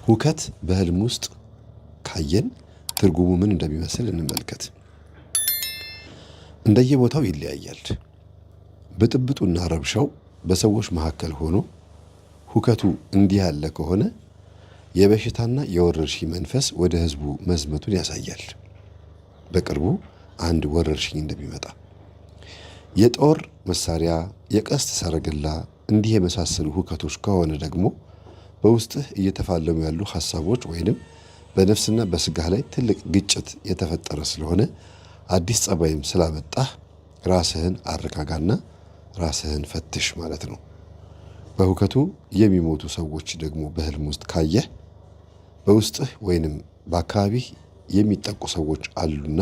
ሁከት በህልም ውስጥ ካየን ትርጉሙ ምን እንደሚመስል እንመልከት። እንደየቦታው ይለያያል። ብጥብጡና ረብሻው በሰዎች መካከል ሆኖ ሁከቱ እንዲህ ያለ ከሆነ የበሽታና የወረርሽኝ መንፈስ ወደ ህዝቡ መዝመቱን ያሳያል። በቅርቡ አንድ ወረርሽኝ እንደሚመጣ። የጦር መሳሪያ፣ የቀስት ሰረገላ እንዲህ የመሳሰሉ ሁከቶች ከሆነ ደግሞ በውስጥህ እየተፋለሙ ያሉ ሐሳቦች ወይንም በነፍስና በስጋህ ላይ ትልቅ ግጭት የተፈጠረ ስለሆነ አዲስ ጸባይም ስላመጣህ ራስህን አረጋጋና ራስህን ፈትሽ ማለት ነው። በሁከቱ የሚሞቱ ሰዎች ደግሞ በህልም ውስጥ ካየህ በውስጥህ ወይንም በአካባቢህ የሚጠቁ ሰዎች አሉና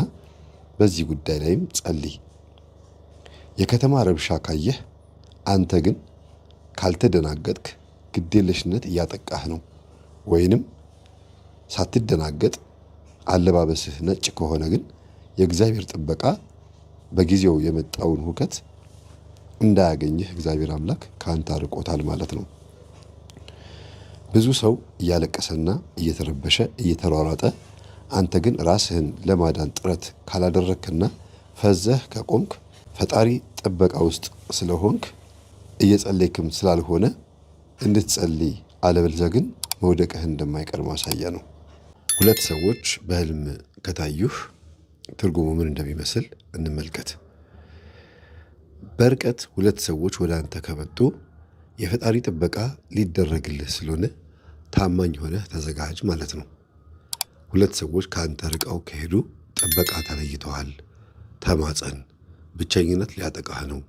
በዚህ ጉዳይ ላይም ጸልይ። የከተማ ረብሻ ካየህ አንተ ግን ካልተደናገጥክ ግዴለሽነት እያጠቃህ ነው። ወይንም ሳትደናገጥ አለባበስህ ነጭ ከሆነ ግን የእግዚአብሔር ጥበቃ በጊዜው የመጣውን ሁከት እንዳያገኝህ እግዚአብሔር አምላክ ካንተ አርቆታል ማለት ነው። ብዙ ሰው እያለቀሰና እየተረበሸ እየተሯሯጠ አንተ ግን ራስህን ለማዳን ጥረት ካላደረክና ፈዘህ ከቆምክ ፈጣሪ ጥበቃ ውስጥ ስለሆንክ እየጸለይክም ስላልሆነ እንድትጸልይ አለበለዚያ ግን መውደቅህ እንደማይቀር ማሳያ ነው። ሁለት ሰዎች በህልም ከታዩህ ትርጉሙ ምን እንደሚመስል እንመልከት። በርቀት ሁለት ሰዎች ወደ አንተ ከመጡ የፈጣሪ ጥበቃ ሊደረግልህ ስለሆነ ታማኝ ሆነህ ተዘጋጅ ማለት ነው። ሁለት ሰዎች ከአንተ ርቀው ከሄዱ ጥበቃ ተለይተዋል። ተማጸን፣ ብቸኝነት ሊያጠቃህ ነው።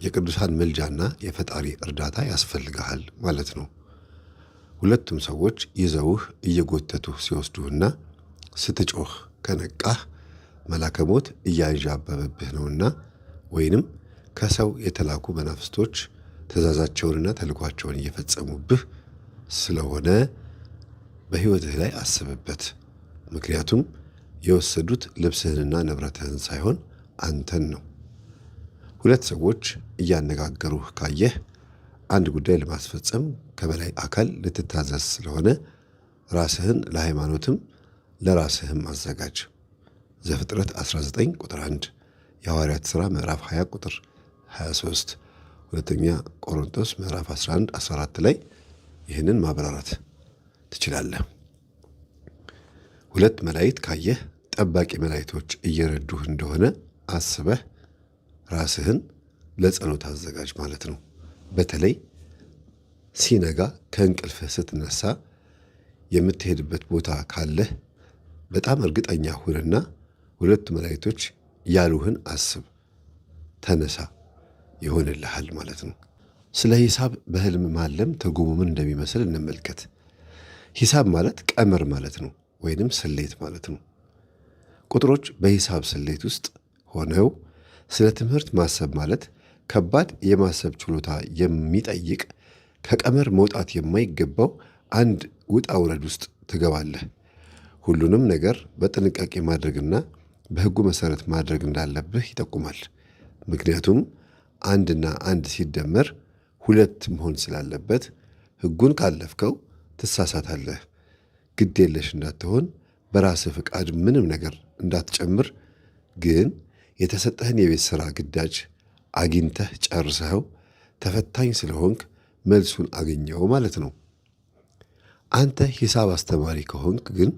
የቅዱሳን ምልጃና የፈጣሪ እርዳታ ያስፈልግሃል ማለት ነው። ሁለቱም ሰዎች ይዘውህ እየጎተቱህ ሲወስዱህና ስትጮህ ከነቃህ መላከ ሞት እያንዣበበብህ ነውና ወይንም ከሰው የተላኩ መናፍስቶች ትእዛዛቸውንና ተልኳቸውን እየፈጸሙብህ ስለሆነ በሕይወትህ ላይ አስብበት። ምክንያቱም የወሰዱት ልብስህንና ንብረትህን ሳይሆን አንተን ነው። ሁለት ሰዎች እያነጋገሩህ ካየህ አንድ ጉዳይ ለማስፈጸም ከበላይ አካል ልትታዘዝ ስለሆነ ራስህን ለሃይማኖትም ለራስህም አዘጋጅ። ዘፍጥረት 19 ቁጥር 1፣ የሐዋርያት ሥራ ምዕራፍ 20 ቁጥር 23፣ ሁለተኛ ቆሮንቶስ ምዕራፍ 11 14 ላይ ይህንን ማብራራት ትችላለህ። ሁለት መላእክት ካየህ ጠባቂ መላእክቶች እየረዱህ እንደሆነ አስበህ ራስህን ለጸሎት አዘጋጅ ማለት ነው። በተለይ ሲነጋ ከእንቅልፍህ ስትነሳ የምትሄድበት ቦታ ካለህ በጣም እርግጠኛ ሁንና ሁለቱ መላእክቶች ያሉህን አስብ፣ ተነሳ፣ ይሆንልሃል ማለት ነው። ስለ ሂሳብ በህልም ማለም ትርጉሙ ምን እንደሚመስል እንመልከት። ሂሳብ ማለት ቀመር ማለት ነው፣ ወይንም ስሌት ማለት ነው። ቁጥሮች በሂሳብ ስሌት ውስጥ ሆነው ስለ ትምህርት ማሰብ ማለት ከባድ የማሰብ ችሎታ የሚጠይቅ ከቀመር መውጣት የማይገባው አንድ ውጣ ውረድ ውስጥ ትገባለህ። ሁሉንም ነገር በጥንቃቄ ማድረግና በሕጉ መሰረት ማድረግ እንዳለብህ ይጠቁማል። ምክንያቱም አንድና አንድ ሲደመር ሁለት መሆን ስላለበት ሕጉን ካለፍከው ትሳሳታለህ። ግድ የለሽ እንዳትሆን በራስህ ፍቃድ ምንም ነገር እንዳትጨምር፣ ግን የተሰጠህን የቤት ሥራ ግዳጅ አግኝተህ ጨርሰኸው ተፈታኝ ስለሆንክ መልሱን አገኘው ማለት ነው። አንተ ሂሳብ አስተማሪ ከሆንክ ግን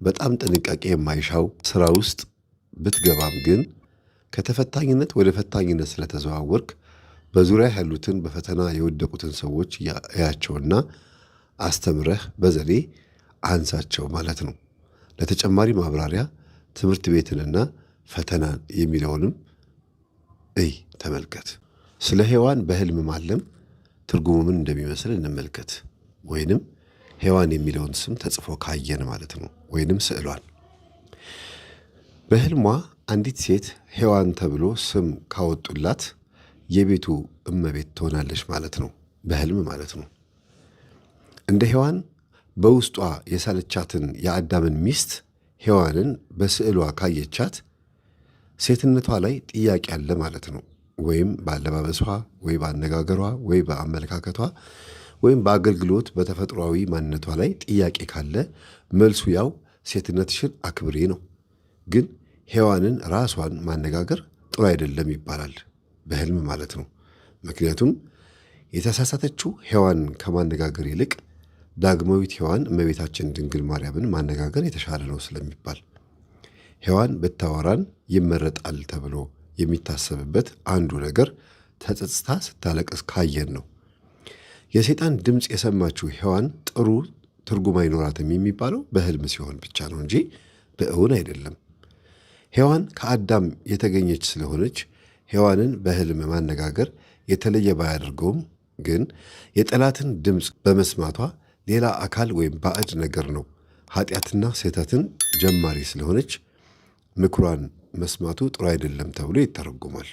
በጣም ጥንቃቄ የማይሻው ሥራ ውስጥ ብትገባም ግን ከተፈታኝነት ወደ ፈታኝነት ስለተዘዋወርክ በዙሪያ ያሉትን በፈተና የወደቁትን ሰዎች እያቸውና አስተምረህ በዘዴ አንሳቸው ማለት ነው። ለተጨማሪ ማብራሪያ ትምህርት ቤትንና ፈተናን የሚለውንም ተመልከት። ስለ ሔዋን በህልም ማለም ትርጉሙ ምን እንደሚመስል እንመልከት። ወይንም ሔዋን የሚለውን ስም ተጽፎ ካየን ማለት ነው። ወይንም ስዕሏን በህልሟ አንዲት ሴት ሔዋን ተብሎ ስም ካወጡላት የቤቱ እመቤት ትሆናለች ማለት ነው። በህልም ማለት ነው። እንደ ሔዋን በውስጧ የሳለቻትን የአዳምን ሚስት ሔዋንን በስዕሏ ካየቻት ሴትነቷ ላይ ጥያቄ አለ ማለት ነው። ወይም በአለባበሷ ወይ በአነጋገሯ ወይ በአመለካከቷ ወይም በአገልግሎት በተፈጥሯዊ ማንነቷ ላይ ጥያቄ ካለ መልሱ ያው ሴትነትሽን አክብሬ ነው። ግን ሔዋንን ራሷን ማነጋገር ጥሩ አይደለም ይባላል፣ በሕልም ማለት ነው። ምክንያቱም የተሳሳተችው ሔዋንን ከማነጋገር ይልቅ ዳግማዊት ሔዋን እመቤታችን ድንግል ማርያምን ማነጋገር የተሻለ ነው ስለሚባል ሔዋን ብታወራን ይመረጣል ተብሎ የሚታሰብበት አንዱ ነገር ተጸጽታ ስታለቅስ ካየን ነው። የሰይጣን ድምፅ የሰማችው ሔዋን ጥሩ ትርጉም አይኖራትም የሚባለው በሕልም ሲሆን ብቻ ነው እንጂ በእውን አይደለም። ሔዋን ከአዳም የተገኘች ስለሆነች ሔዋንን በሕልም ማነጋገር የተለየ ባያደርገውም ግን የጠላትን ድምፅ በመስማቷ ሌላ አካል ወይም ባዕድ ነገር ነው ኃጢአትና ስህተትን ጀማሪ ስለሆነች ምክሯን መስማቱ ጥሩ አይደለም ተብሎ ይተረጎማል።